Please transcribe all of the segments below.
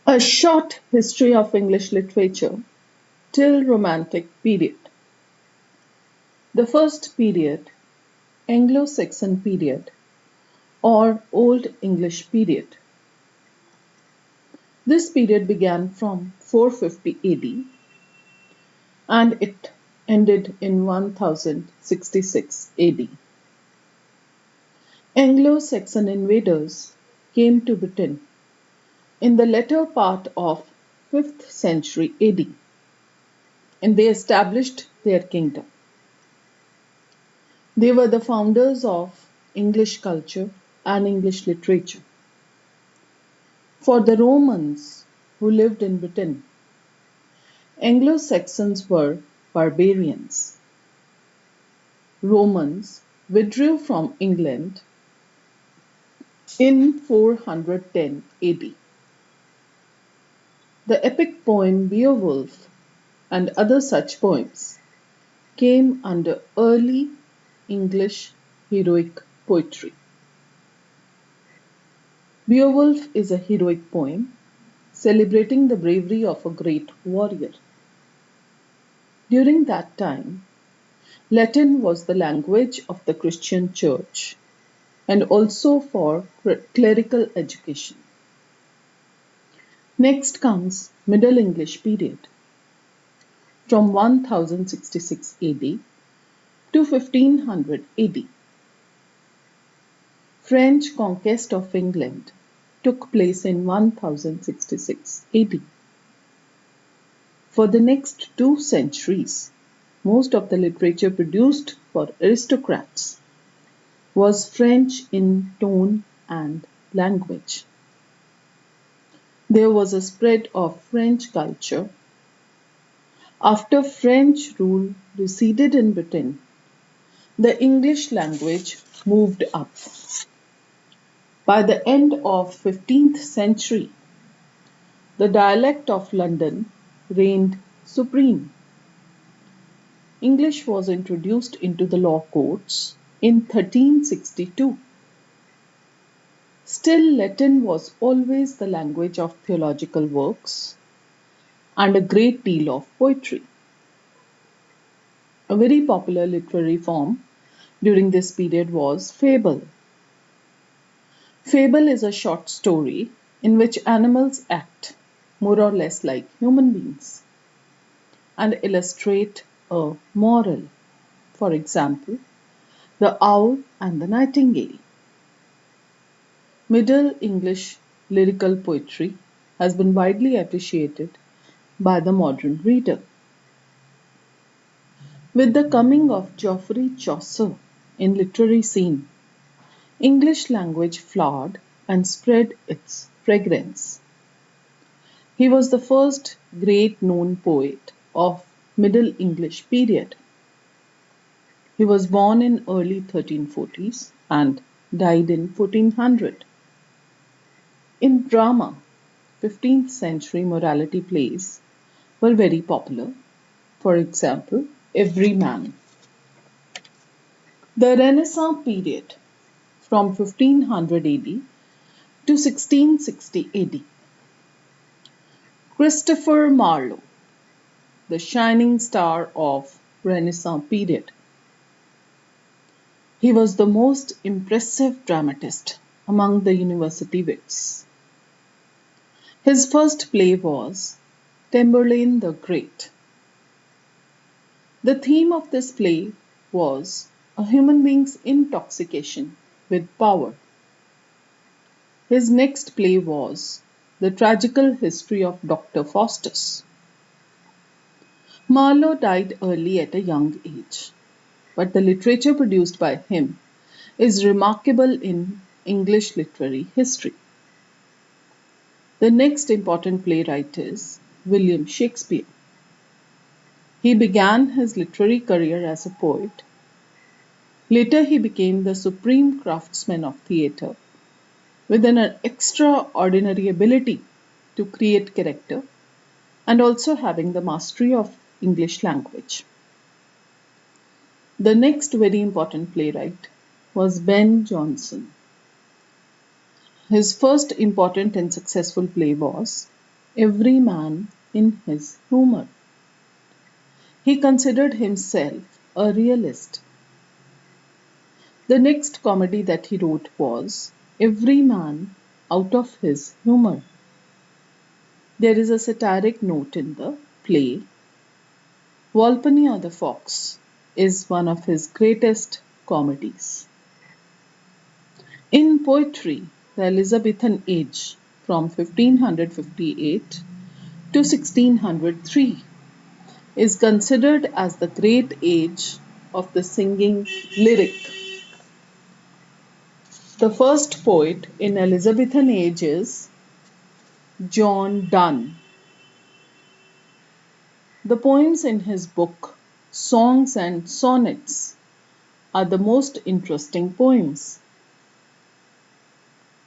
A short history of English literature till Romantic period. The first period, Anglo-Saxon period or Old English period. This period began from 450 AD and it ended in 1066 AD. Anglo-Saxon invaders came to Britain in the latter part of 5th century AD and they established their kingdom. They were the founders of English culture and English literature. For the Romans who lived in Britain, Anglo-Saxons were barbarians. Romans withdrew from England in 410 AD. The epic poem Beowulf and other such poems came under early English heroic poetry. Beowulf is a heroic poem celebrating the bravery of a great warrior. During that time, Latin was the language of the Christian Church and also for clerical education. Next comes Middle English period from 1066 AD to 1500 AD. French conquest of England took place in 1066 AD. For the next 2 centuries, most of the literature produced for aristocrats was French in tone and language. There was a spread of French culture. After French rule receded in Britain, the English language moved up. By the end of 15th century, the dialect of London reigned supreme. English was introduced into the law courts in 1362. Still, Latin was always the language of theological works and a great deal of poetry. A very popular literary form during this period was fable. Fable is a short story in which animals act more or less like human beings and illustrate a moral. For example, the owl and the nightingale. Middle English lyrical poetry has been widely appreciated by the modern reader. With the coming of Geoffrey Chaucer in literary scene, English language flowered and spread its fragrance. He was the first great known poet of Middle English period. He was born in early 1340s and died in 1400. In drama, 15th century morality plays were very popular. For example, Everyman. The Renaissance period from 1500 AD to 1660 AD. Christopher Marlowe, the shining star of Renaissance period. He was the most impressive dramatist among the university wits. His first play was Tamburlaine the Great. The theme of this play was a human being's intoxication with power. His next play was The Tragical History of Dr. Faustus. Marlowe died early at a young age, but the literature produced by him is remarkable in English literary history. The next important playwright is William Shakespeare. He began his literary career as a poet. Later, he became the supreme craftsman of theatre with an extraordinary ability to create character and also having the mastery of English language. The next very important playwright was Ben Jonson. His first important and successful play was every man in his humour. He considered himself a realist. The next comedy that he wrote was Every Man Out of His Humour. There is a satiric note in the play. Volpone or the Fox is one of his greatest comedies. In poetry, the Elizabethan Age from 1558 to 1603 is considered as the great age of the singing lyric. The first poet in Elizabethan Age is John Donne. The poems in his book, Songs and Sonnets, are the most interesting poems.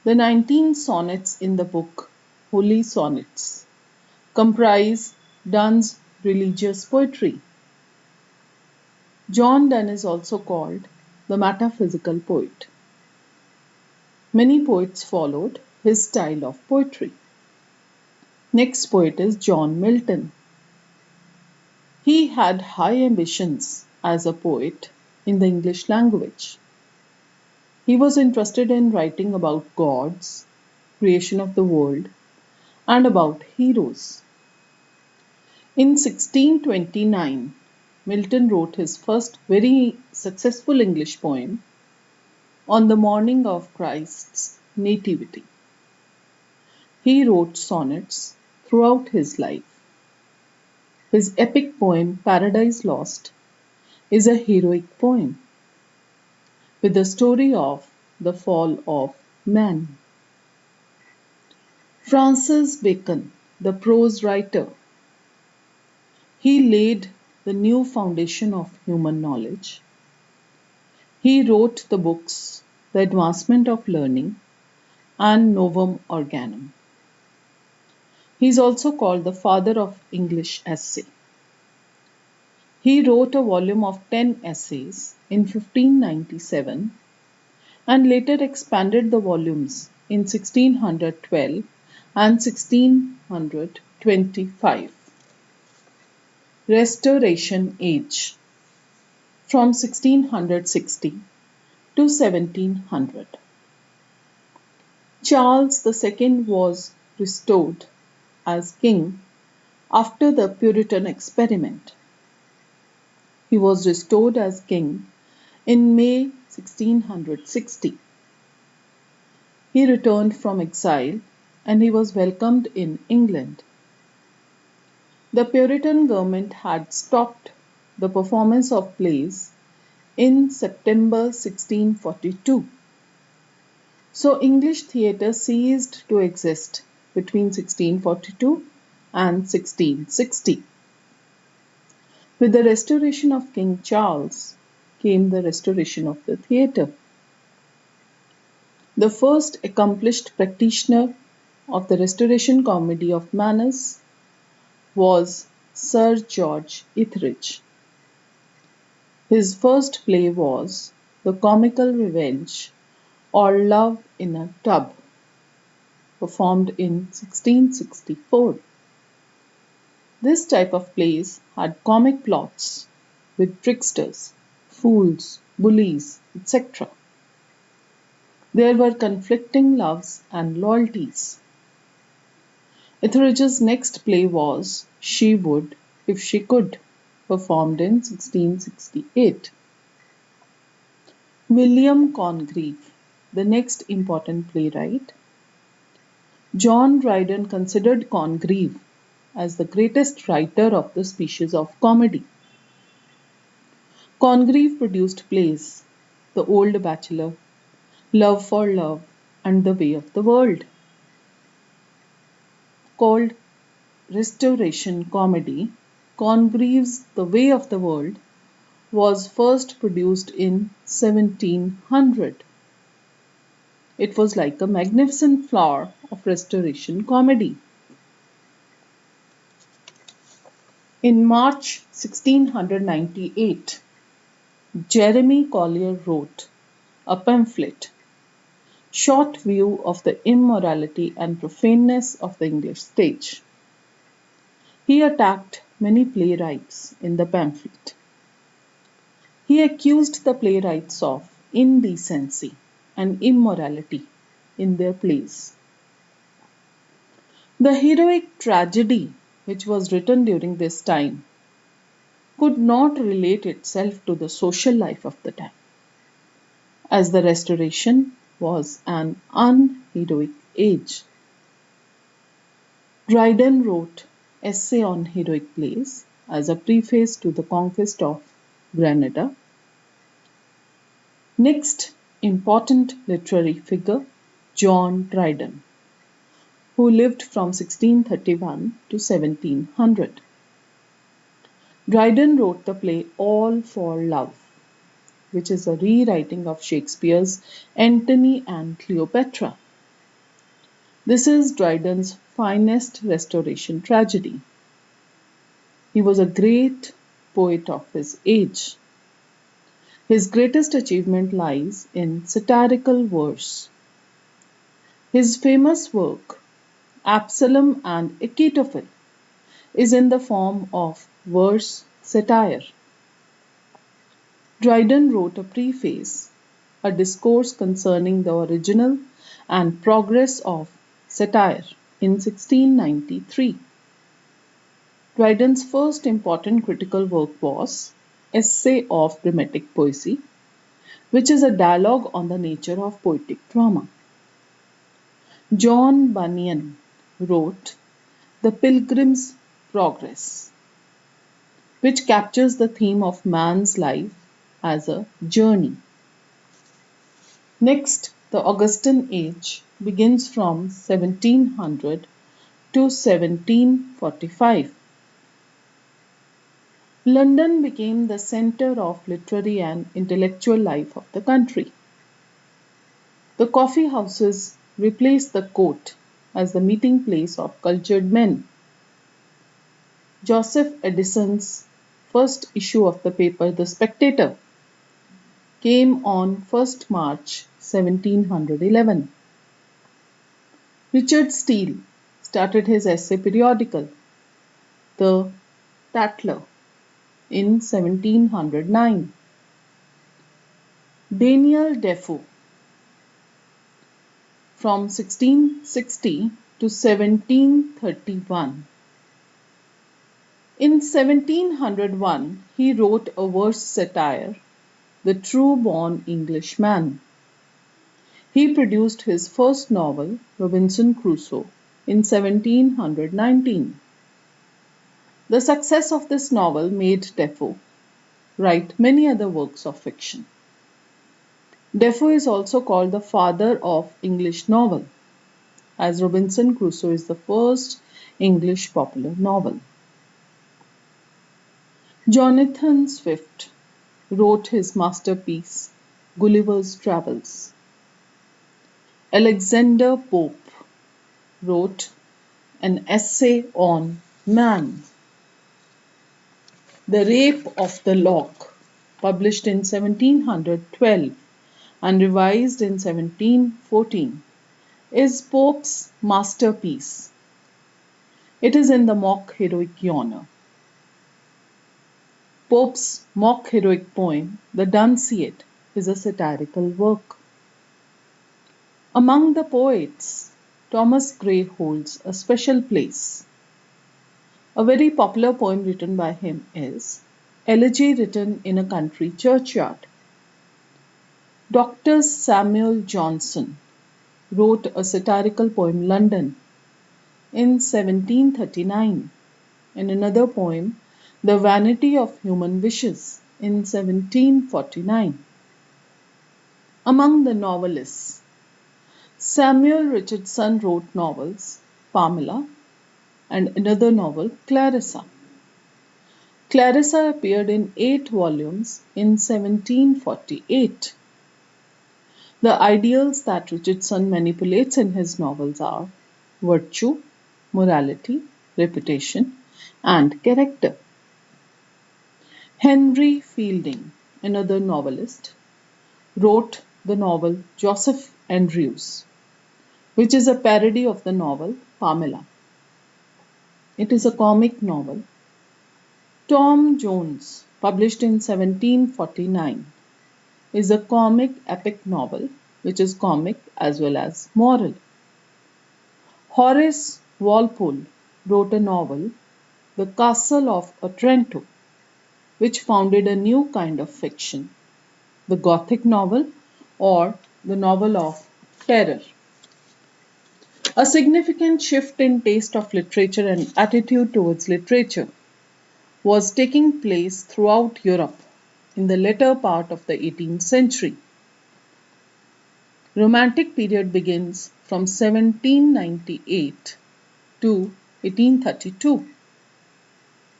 The 19 sonnets in the book, Holy Sonnets, comprise Donne's religious poetry. John Donne is also called the metaphysical poet. Many poets followed his style of poetry. Next poet is John Milton. He had high ambitions as a poet in the English language. He was interested in writing about gods, creation of the world, and about heroes. In 1629, Milton wrote his first very successful English poem on the morning of Christ's nativity. He wrote sonnets throughout his life. His epic poem Paradise Lost is a heroic poem with the story of the fall of man. Francis Bacon, the prose writer, he laid the new foundation of human knowledge. He wrote the books The Advancement of Learning and Novum Organum. He is also called the father of English essay. He wrote a volume of 10 essays in 1597 and later expanded the volumes in 1612 and 1625. Restoration Age from 1660 to 1700. Charles II was restored as king after the Puritan experiment. He was restored as king in May 1660. He returned from exile and he was welcomed in England. The Puritan government had stopped the performance of plays in September 1642. So English theatre ceased to exist between 1642 and 1660. With the restoration of King Charles came the restoration of the theatre. The first accomplished practitioner of the restoration comedy of manners was Sir George Etheridge. His first play was The Comical Revenge or Love in a Tub, performed in 1664. This type of plays had comic plots with tricksters, fools, bullies, etc. There were conflicting loves and loyalties. Etheridge's next play was She Would If She Could, performed in 1668. William Congreve, the next important playwright. John Dryden considered Congreve as the greatest writer of the species of comedy. Congreve produced plays The Old Bachelor, Love for Love, and The Way of the World. Called Restoration Comedy, Congreve's The Way of the World was first produced in 1700. It was like a magnificent flower of Restoration comedy. In March 1698, Jeremy Collier wrote a pamphlet, Short View of the Immorality and Profaneness of the English Stage. He attacked many playwrights in the pamphlet. He accused the playwrights of indecency and immorality in their plays. The heroic tragedy which was written during this time could not relate itself to the social life of the time, as the Restoration was an unheroic age. Dryden wrote Essay on Heroic Plays as a preface to the Conquest of Granada. Next important literary figure, John Dryden, who lived from 1631 to 1700. Dryden wrote the play All for Love, which is a rewriting of Shakespeare's Antony and Cleopatra. This is Dryden's finest Restoration tragedy. He was a great poet of his age. His greatest achievement lies in satirical verse. His famous work, Absalom and Achitophel, is in the form of verse satire. Dryden wrote a preface, a discourse concerning the original and progress of satire in 1693. Dryden's first important critical work was Essay of Dramatic Poesy, which is a dialogue on the nature of poetic drama. John Bunyan wrote The Pilgrim's Progress, which captures the theme of man's life as a journey. Next, the Augustine Age begins from 1700 to 1745. London became the centre of literary and intellectual life of the country. The coffee houses replaced the court as the meeting place of cultured men. Joseph Addison's first issue of the paper The Spectator came on 1st March 1711. Richard Steele started his essay periodical, The Tatler, in 1709. Daniel Defoe, from 1660 to 1731. In 1701, he wrote a verse satire, The True Born Englishman. He produced his first novel, Robinson Crusoe, in 1719. The success of this novel made Defoe write many other works of fiction. Defoe is also called the father of English novel, as Robinson Crusoe is the first English popular novel. Jonathan Swift wrote his masterpiece, Gulliver's Travels. Alexander Pope wrote an essay on man. The Rape of the Lock, published in 1712 and revised in 1714, is Pope's masterpiece. It is in the mock heroic genre. Pope's mock heroic poem, The Dunciad, is a satirical work. Among the poets, Thomas Gray holds a special place. A very popular poem written by him is Elegy Written in a Country Churchyard. Dr. Samuel Johnson wrote a satirical poem, London, in 1739, and another poem, The Vanity of Human Wishes, in 1749. Among the novelists, Samuel Richardson wrote novels, Pamela, and another novel, Clarissa. Clarissa appeared in 8 volumes in 1748. The ideals that Richardson manipulates in his novels are virtue, morality, reputation, and character. Henry Fielding, another novelist, wrote the novel Joseph Andrews, which is a parody of the novel Pamela. It is a comic novel. Tom Jones, published in 1749, is a comic epic novel which is comic as well as moral. Horace Walpole wrote a novel, The Castle of Otranto, which founded a new kind of fiction, the Gothic novel or the novel of terror. A significant shift in taste of literature and attitude towards literature was taking place throughout Europe in the latter part of the 18th century. Romantic period begins from 1798 to 1832.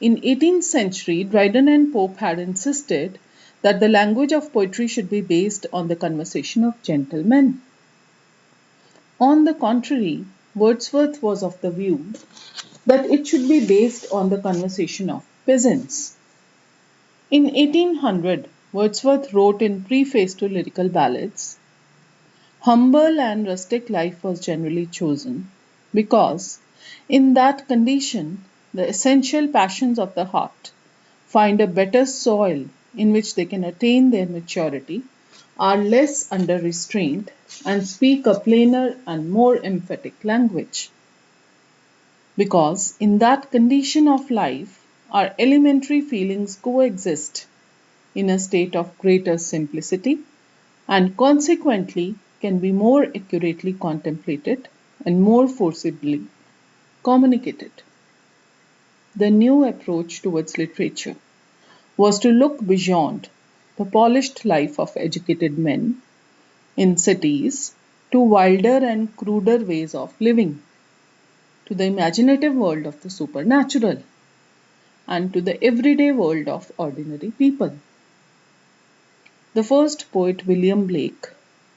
In 18th century, Dryden and Pope had insisted that the language of poetry should be based on the conversation of gentlemen. On the contrary, Wordsworth was of the view that it should be based on the conversation of peasants. In 1800, Wordsworth wrote in preface to Lyrical Ballads, humble and rustic life was generally chosen because, in that condition, the essential passions of the heart find a better soil in which they can attain their maturity, are less under restraint, and speak a plainer and more emphatic language. Because in that condition of life, our elementary feelings coexist in a state of greater simplicity and consequently can be more accurately contemplated and more forcibly communicated. The new approach towards literature was to look beyond the polished life of educated men in cities to wilder and cruder ways of living, to the imaginative world of the supernatural, and to the everyday world of ordinary people. The first poet, William Blake,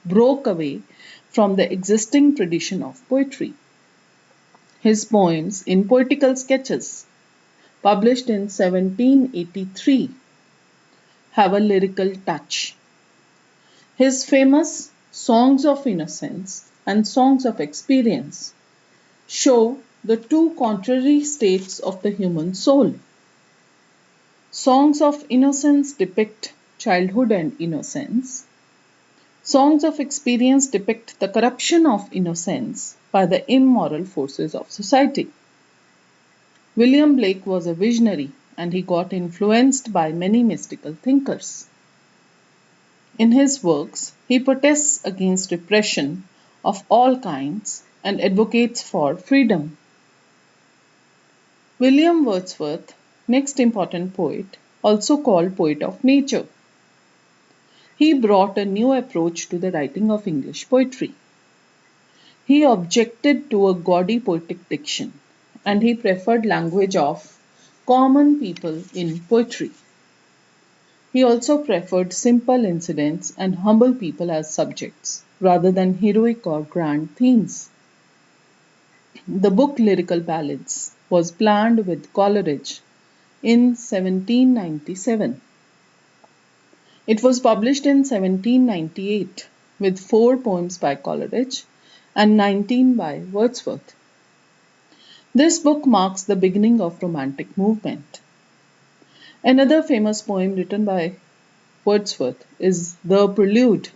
broke away from the existing tradition of poetry. His poems in Poetical Sketches, published in 1783, have a lyrical touch. His famous Songs of Innocence and Songs of Experience show the two contrary states of the human soul. Songs of Innocence depict childhood and innocence. Songs of Experience depict the corruption of innocence by the immoral forces of society. William Blake was a visionary and he got influenced by many mystical thinkers. In his works, he protests against repression of all kinds and advocates for freedom. William Wordsworth, next important poet, also called poet of nature. He brought a new approach to the writing of English poetry. He objected to a gaudy poetic diction and he preferred language of common people in poetry. He also preferred simple incidents and humble people as subjects, rather than heroic or grand themes. The book Lyrical Ballads was planned with Coleridge in 1797. It was published in 1798 with 4 poems by Coleridge and 19 by Wordsworth. This book marks the beginning of Romantic movement. Another famous poem written by Wordsworth is The Prelude,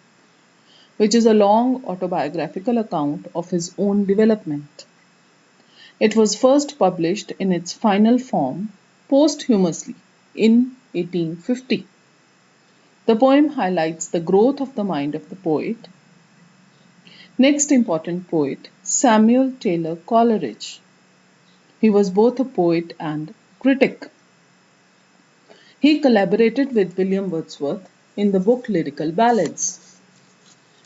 which is a long autobiographical account of his own development. It was first published in its final form posthumously in 1850. The poem highlights the growth of the mind of the poet. Next important poet, Samuel Taylor Coleridge. He was both a poet and critic. He collaborated with William Wordsworth in the book Lyrical Ballads.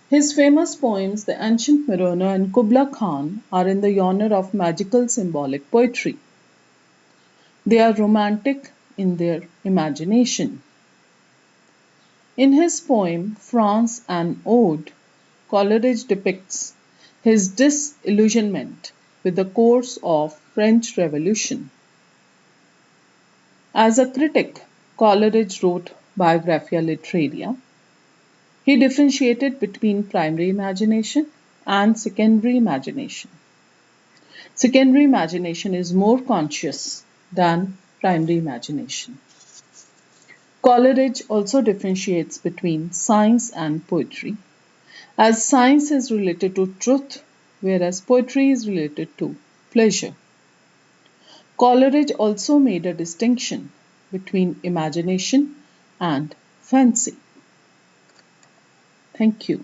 His famous poems, The Ancient Mariner and Kubla Khan, are in the genre of magical symbolic poetry. They are romantic in their imagination. In his poem, France an Ode, Coleridge depicts his disillusionment with the course of French Revolution. As a critic, Coleridge wrote Biographia Literaria. He differentiated between primary imagination and secondary imagination. Secondary imagination is more conscious than primary imagination. Coleridge also differentiates between science and poetry, as science is related to truth, whereas poetry is related to pleasure. Coleridge also made a distinction between imagination and fancy. Thank you.